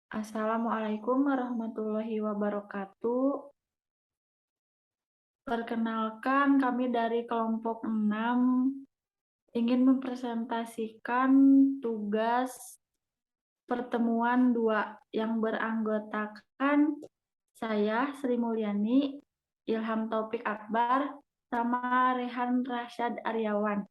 Assalamualaikum warahmatullahi wabarakatuh. Perkenalkan, kami dari kelompok 6 ingin mempresentasikan tugas pertemuan 2 yang beranggotakan saya, Sri Mulyani, Ilham Taufik Akbar, sama Rehan Rasyad Aryawan.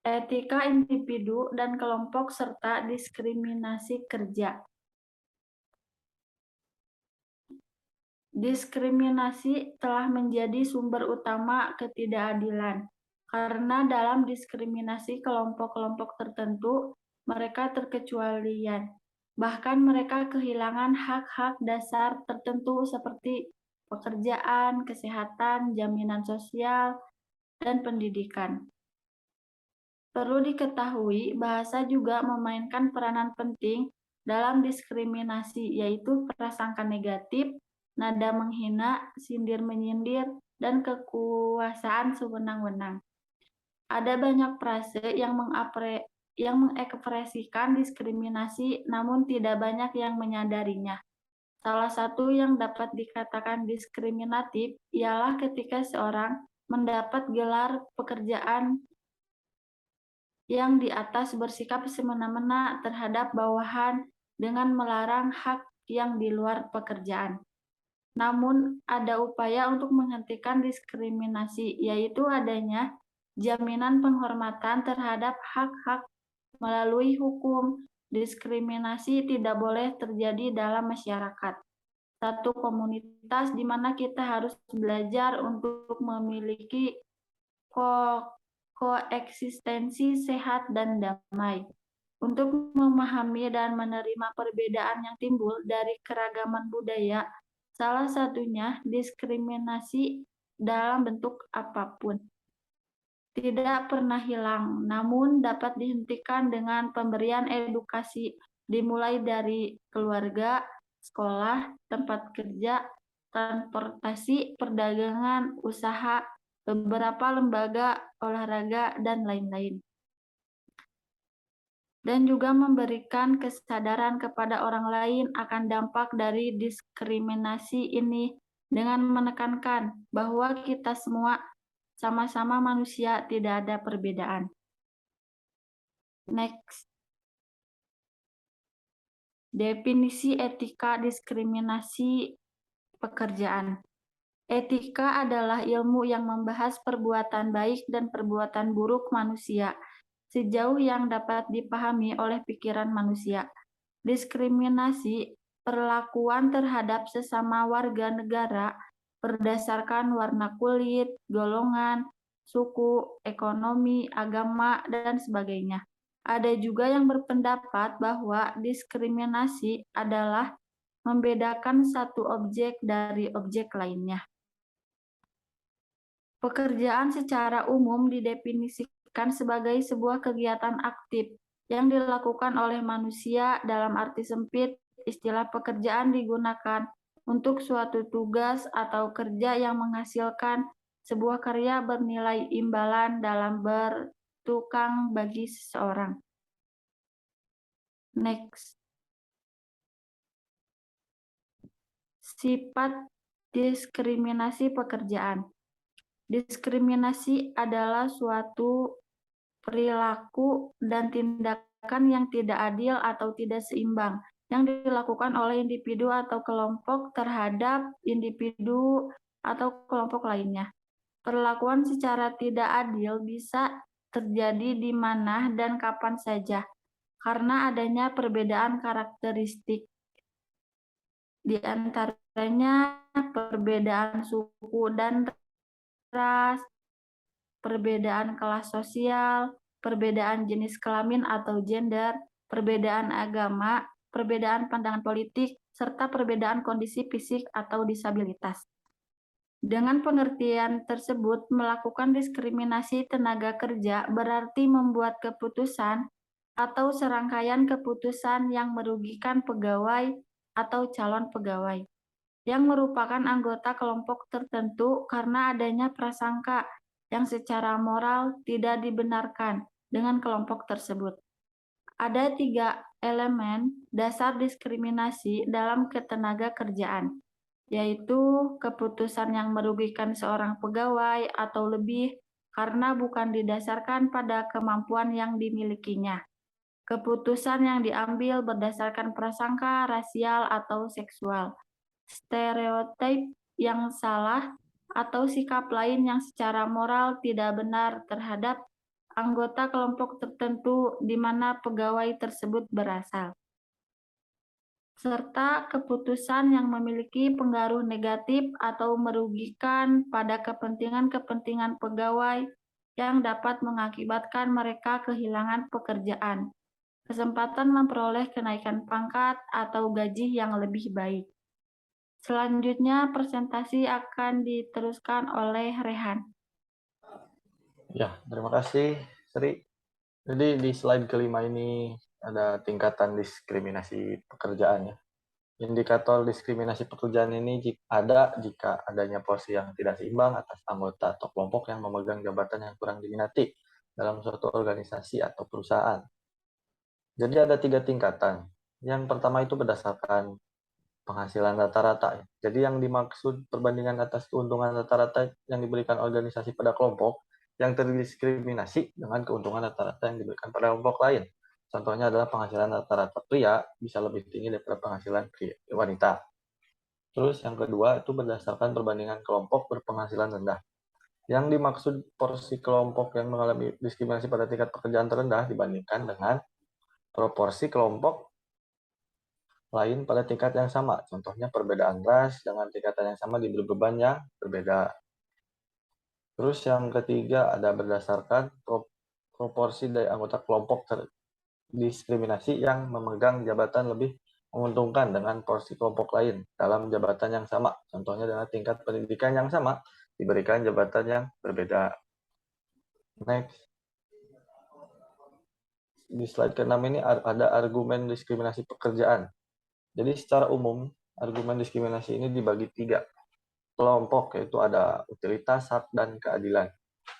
Etika individu dan kelompok serta diskriminasi kerja. Diskriminasi telah menjadi sumber utama ketidakadilan, karena dalam diskriminasi kelompok-kelompok tertentu, mereka terkecualian. Bahkan mereka kehilangan hak-hak dasar tertentu seperti pekerjaan, kesehatan, jaminan sosial, dan pendidikan. Perlu diketahui, bahasa juga memainkan peranan penting dalam diskriminasi, yaitu prasangka negatif, nada menghina, sindir-menyindir, dan kekuasaan sewenang-wenang. Ada banyak frase yang mengekspresikan diskriminasi, namun tidak banyak yang menyadarinya. Salah satu yang dapat dikatakan diskriminatif ialah ketika seorang mendapat gelar pekerjaan yang di atas bersikap semena-mena terhadap bawahan dengan melarang hak yang di luar pekerjaan. Namun, ada upaya untuk menghentikan diskriminasi, yaitu adanya jaminan penghormatan terhadap hak-hak melalui hukum. Diskriminasi tidak boleh terjadi dalam masyarakat. Satu komunitas di mana kita harus belajar untuk memiliki koeksistensi sehat dan damai. Untuk memahami dan menerima perbedaan yang timbul dari keragaman budaya, salah satunya diskriminasi dalam bentuk apapun, tidak pernah hilang, namun dapat dihentikan dengan pemberian edukasi dimulai dari keluarga, sekolah, tempat kerja, transportasi, perdagangan, usaha, beberapa lembaga olahraga, dan lain-lain. Dan juga memberikan kesadaran kepada orang lain akan dampak dari diskriminasi ini dengan menekankan bahwa kita semua sama-sama manusia, tidak ada perbedaan. Next. Definisi etika diskriminasi pekerjaan. Etika adalah ilmu yang membahas perbuatan baik dan perbuatan buruk manusia, sejauh yang dapat dipahami oleh pikiran manusia. Diskriminasi perlakuan terhadap sesama warga negara berdasarkan warna kulit, golongan, suku, ekonomi, agama, dan sebagainya. Ada juga yang berpendapat bahwa diskriminasi adalah membedakan satu objek dari objek lainnya. Pekerjaan secara umum didefinisikan sebagai sebuah kegiatan aktif yang dilakukan oleh manusia. Dalam arti sempit, istilah pekerjaan digunakan untuk suatu tugas atau kerja yang menghasilkan sebuah karya bernilai imbalan dalam bertukang bagi seseorang. Next. Sifat diskriminasi pekerjaan. Diskriminasi adalah suatu perilaku dan tindakan yang tidak adil atau tidak seimbang yang dilakukan oleh individu atau kelompok terhadap individu atau kelompok lainnya. Perlakuan secara tidak adil bisa terjadi di mana dan kapan saja karena adanya perbedaan karakteristik, di antaranya perbedaan suku dan ras, perbedaan kelas sosial, perbedaan jenis kelamin atau gender, perbedaan agama, perbedaan pandangan politik, serta perbedaan kondisi fisik atau disabilitas. Dengan pengertian tersebut, melakukan diskriminasi tenaga kerja berarti membuat keputusan atau serangkaian keputusan yang merugikan pegawai atau calon pegawai yang merupakan anggota kelompok tertentu karena adanya prasangka yang secara moral tidak dibenarkan dengan kelompok tersebut. Ada 3 elemen dasar diskriminasi dalam ketenaga kerjaan, yaitu keputusan yang merugikan seorang pegawai atau lebih karena bukan didasarkan pada kemampuan yang dimilikinya, keputusan yang diambil berdasarkan prasangka rasial atau seksual, stereotip yang salah, atau sikap lain yang secara moral tidak benar terhadap anggota kelompok tertentu di mana pegawai tersebut berasal, serta keputusan yang memiliki pengaruh negatif atau merugikan pada kepentingan-kepentingan pegawai yang dapat mengakibatkan mereka kehilangan pekerjaan, kesempatan memperoleh kenaikan pangkat atau gaji yang lebih baik. Selanjutnya, presentasi akan diteruskan oleh Rehan. Ya, terima kasih, Sri. Jadi di slide kelima ini ada tingkatan diskriminasi pekerjaan ya. Indikator diskriminasi pekerjaan ini ada jika adanya porsi yang tidak seimbang atas anggota atau kelompok yang memegang jabatan yang kurang diminati dalam suatu organisasi atau perusahaan. Jadi ada 3 tingkatan. Yang pertama itu berdasarkan penghasilan rata-rata. Jadi yang dimaksud perbandingan atas keuntungan rata-rata yang diberikan organisasi pada kelompok yang terdiskriminasi dengan keuntungan rata-rata yang diberikan pada kelompok lain. Contohnya adalah penghasilan rata-rata pria bisa lebih tinggi daripada penghasilan wanita. Terus yang kedua itu berdasarkan perbandingan kelompok berpenghasilan rendah. Yang dimaksud porsi kelompok yang mengalami diskriminasi pada tingkat pekerjaan terendah dibandingkan dengan proporsi kelompok lain pada tingkat yang sama. Contohnya perbedaan ras dengan tingkatan yang sama diberi beban yang berbeda. Terus yang ketiga ada berdasarkan proporsi dari anggota kelompok diskriminasi yang memegang jabatan lebih menguntungkan dengan porsi kelompok lain dalam jabatan yang sama. Contohnya dengan tingkat pendidikan yang sama diberikan jabatan yang berbeda. Next. Di slide ke-6 ini ada argumen diskriminasi pekerjaan. Jadi secara umum, argumen diskriminasi ini dibagi 3 kelompok, yaitu ada utilitas, hak, dan keadilan.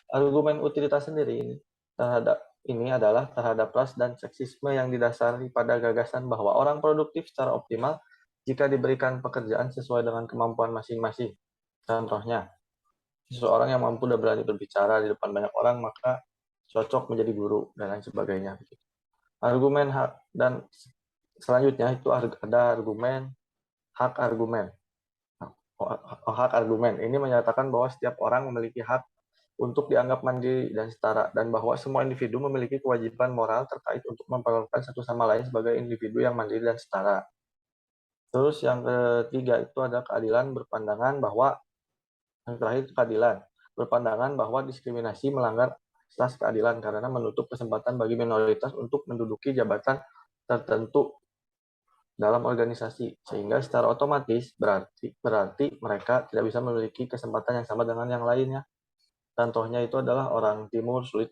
Argumen utilitas sendiri ini adalah terhadap ras dan seksisme yang didasari pada gagasan bahwa orang produktif secara optimal jika diberikan pekerjaan sesuai dengan kemampuan masing-masing. Contohnya, seseorang yang mampu dan berani berbicara di depan banyak orang maka cocok menjadi guru dan lain sebagainya. Argumen hak dan selanjutnya itu ada argumen hak argumen. Hak argumen ini menyatakan bahwa setiap orang memiliki hak untuk dianggap mandiri dan setara, dan bahwa semua individu memiliki kewajiban moral terkait untuk memperlakukan satu sama lain sebagai individu yang mandiri dan setara. Terus yang ketiga itu ada keadilan berpandangan bahwa, yang terakhir itu keadilan berpandangan bahwa diskriminasi melanggar asas keadilan karena menutup kesempatan bagi minoritas untuk menduduki jabatan tertentu dalam organisasi, sehingga secara otomatis berarti mereka tidak bisa memiliki kesempatan yang sama dengan yang lainnya. Contohnya itu adalah orang timur sulit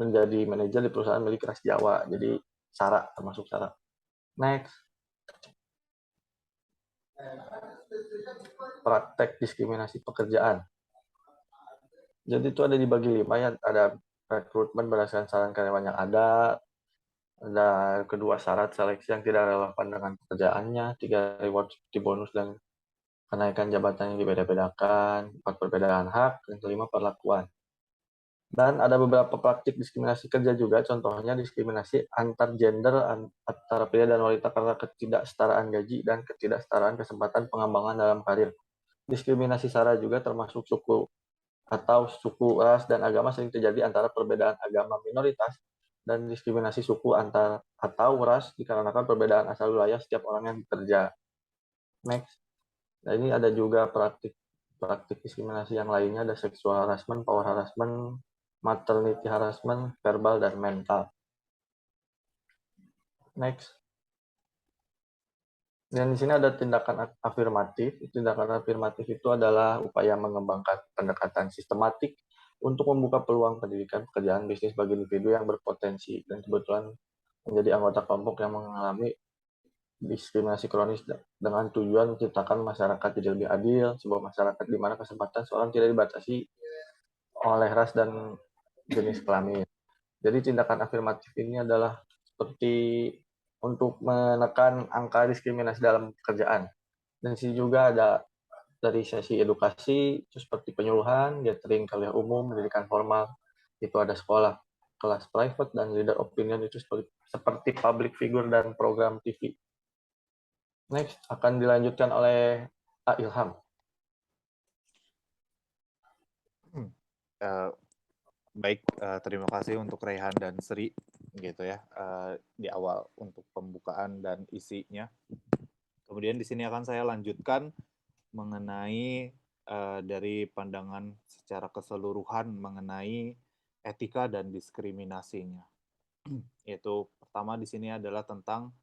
menjadi manajer di perusahaan milik ras Jawa. Jadi syarat, termasuk syarat. Next. Praktek diskriminasi pekerjaan. Jadi itu ada dibagi 5 ya. Ada rekrutmen berdasarkan saran karyawan yang ada kedua syarat seleksi yang tidak relevan dengan pekerjaannya, 3 reward seperti bonus dan kenaikan jabatan yang dibeda-bedakan, 4 perbedaan hak, dan kelima perlakuan. Dan ada beberapa praktik diskriminasi kerja juga, contohnya diskriminasi antar gender antara pria dan wanita karena ketidaksetaraan gaji dan ketidaksetaraan kesempatan pengembangan dalam karir. Diskriminasi SARA juga termasuk suku, ras, dan agama sering terjadi antara perbedaan agama minoritas dan diskriminasi suku atau ras dikarenakan perbedaan asal wilayah setiap orang yang bekerja. Next. Nah, ini ada juga praktik diskriminasi yang lainnya, ada sexual harassment, power harassment, maternity harassment, verbal, dan mental. Next. Dan di sini ada tindakan afirmatif. Tindakan afirmatif itu adalah upaya mengembangkan pendekatan sistematik untuk membuka peluang pendidikan, pekerjaan, bisnis bagi individu yang berpotensi dan kebetulan menjadi anggota kelompok yang mengalami diskriminasi kronis dengan tujuan menciptakan masyarakat jadi lebih adil, sebuah masyarakat di mana kesempatan seorang tidak dibatasi oleh ras dan jenis kelamin. Jadi tindakan afirmatif ini adalah seperti untuk menekan angka diskriminasi dalam pekerjaan. Dan sini juga ada dari sesi edukasi, itu seperti penyuluhan, gathering kuliah umum, pendidikan formal, itu ada sekolah, kelas private, dan leader opinion itu seperti public figure dan program TV. Next, akan dilanjutkan oleh A. Ilham. Baik, terima kasih untuk Rehan dan Sri gitu ya di awal untuk pembukaan dan isinya. Kemudian di sini akan saya lanjutkan mengenai dari pandangan secara keseluruhan mengenai etika dan diskriminasinya. Yaitu pertama di sini adalah tentang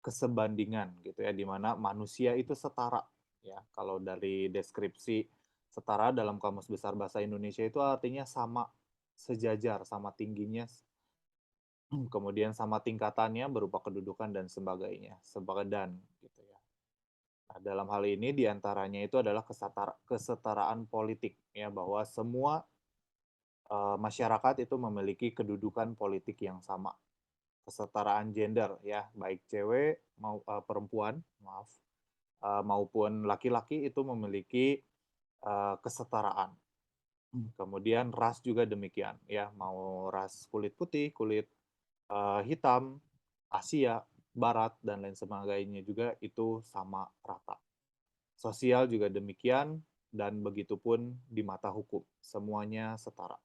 kesebandingan gitu ya, di mana manusia itu setara ya. Kalau dari deskripsi setara dalam Kamus Besar Bahasa Indonesia itu artinya sama, sejajar, sama tingginya, kemudian sama tingkatannya berupa kedudukan dan sebagainya, sebadan gitu ya. Nah, dalam hal ini diantaranya itu adalah kesetaraan politik ya, bahwa semua masyarakat itu memiliki kedudukan politik yang sama. Kesetaraan gender ya, baik cewek perempuan, maaf, maupun laki-laki itu memiliki kesetaraan. Kemudian ras juga demikian ya, mau ras kulit putih, kulit hitam, Asia, Barat, dan lain sebagainya juga itu sama rata. Sosial juga demikian, dan begitupun di mata hukum, semuanya setara.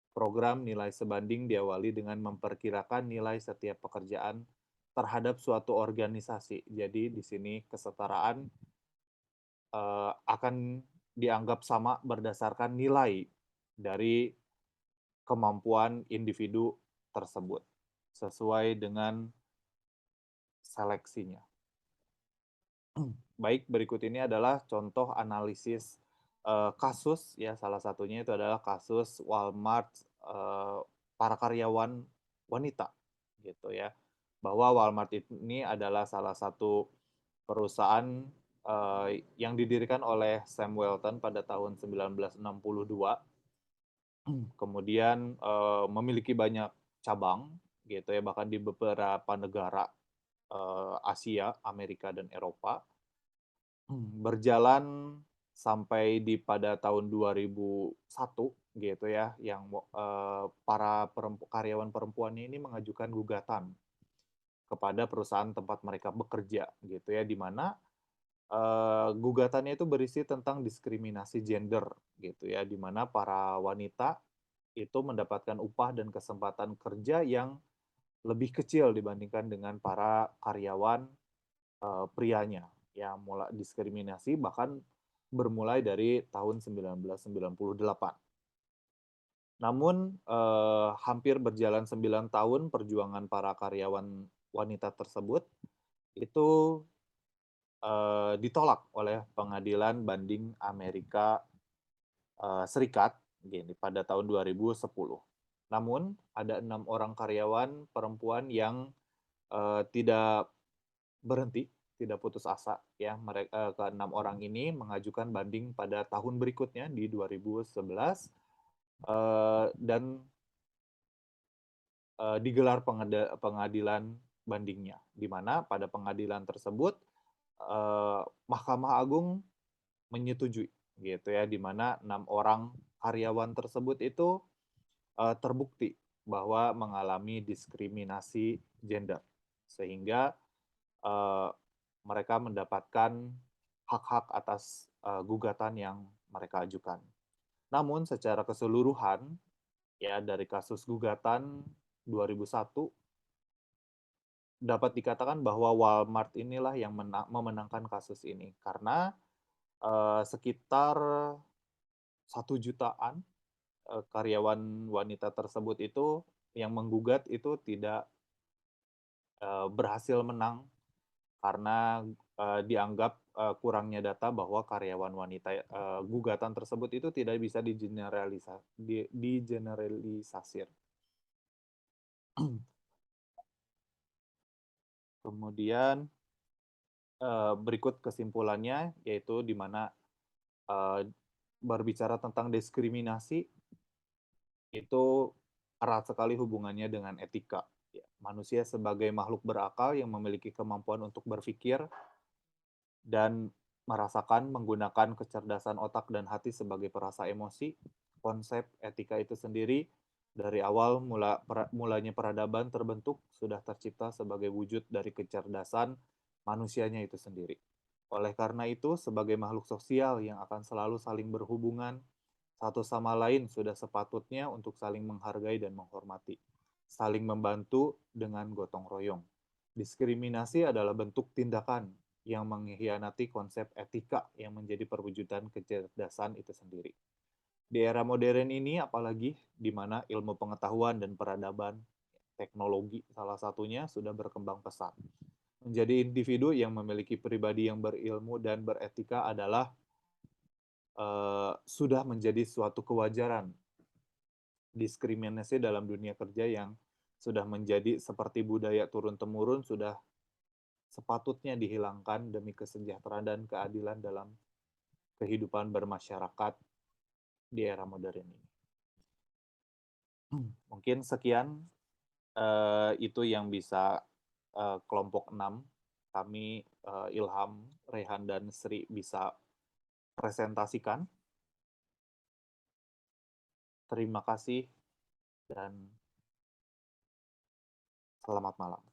Program nilai sebanding diawali dengan memperkirakan nilai setiap pekerjaan terhadap suatu organisasi. Jadi di sini kesetaraan akan dianggap sama berdasarkan nilai dari kemampuan individu tersebut sesuai dengan seleksinya. Baik, berikut ini adalah contoh analisis kasus ya, salah satunya itu adalah kasus Walmart para karyawan wanita gitu ya. Bahwa Walmart ini adalah salah satu perusahaan yang didirikan oleh Sam Walton pada tahun 1962. Kemudian memiliki banyak cabang gitu ya, bahkan di beberapa negara Asia, Amerika, dan Eropa. Berjalan sampai pada tahun 2001 gitu ya, yang para karyawan perempuannya ini mengajukan gugatan kepada perusahaan tempat mereka bekerja gitu ya, di mana gugatannya itu berisi tentang diskriminasi gender gitu ya, di mana para wanita itu mendapatkan upah dan kesempatan kerja yang lebih kecil dibandingkan dengan para karyawan prianya. Ya, mulai diskriminasi bahkan bermulai dari tahun 1998. Namun hampir berjalan 9 tahun perjuangan para karyawan wanita tersebut itu ditolak oleh Pengadilan Banding Amerika Serikat gini, pada tahun 2010. Namun ada 6 orang karyawan perempuan yang tidak berhenti, tidak putus asa ya. Mereka ke-6 orang ini mengajukan banding pada tahun berikutnya di 2011 dan digelar pengadilan bandingnya, di mana pada pengadilan tersebut Mahkamah Agung menyetujui gitu ya, di mana 6 orang karyawan tersebut itu terbukti bahwa mengalami diskriminasi gender, sehingga mereka mendapatkan hak-hak atas gugatan yang mereka ajukan. Namun secara keseluruhan ya, dari kasus gugatan 2001 dapat dikatakan bahwa Walmart inilah yang memenangkan kasus ini, karena sekitar 1 jutaan karyawan wanita tersebut itu yang menggugat itu tidak berhasil menang karena dianggap kurangnya data bahwa karyawan wanita, gugatan tersebut itu tidak bisa digeneralisasi. Kemudian berikut kesimpulannya, yaitu di mana berbicara tentang diskriminasi itu erat sekali hubungannya dengan etika. Manusia sebagai makhluk berakal yang memiliki kemampuan untuk berpikir dan merasakan menggunakan kecerdasan otak dan hati sebagai perasa emosi. Konsep etika itu sendiri dari awal mulanya peradaban terbentuk sudah tercipta sebagai wujud dari kecerdasan manusianya itu sendiri. Oleh karena itu, sebagai makhluk sosial yang akan selalu saling berhubungan satu sama lain, sudah sepatutnya untuk saling menghargai dan menghormati, saling membantu dengan gotong royong. Diskriminasi adalah bentuk tindakan yang mengkhianati konsep etika yang menjadi perwujudan kecerdasan itu sendiri. Di era modern ini, apalagi di mana ilmu pengetahuan dan peradaban, teknologi salah satunya sudah berkembang pesat. Menjadi individu yang memiliki pribadi yang berilmu dan beretika adalah sudah menjadi suatu kewajaran. Diskriminasi dalam dunia kerja yang sudah menjadi seperti budaya turun-temurun sudah sepatutnya dihilangkan demi kesejahteraan dan keadilan dalam kehidupan bermasyarakat di era modern ini. Mungkin sekian itu yang bisa kelompok 6 kami Ilham, Rehan, dan Sri bisa presentasikan. Terima kasih dan selamat malam.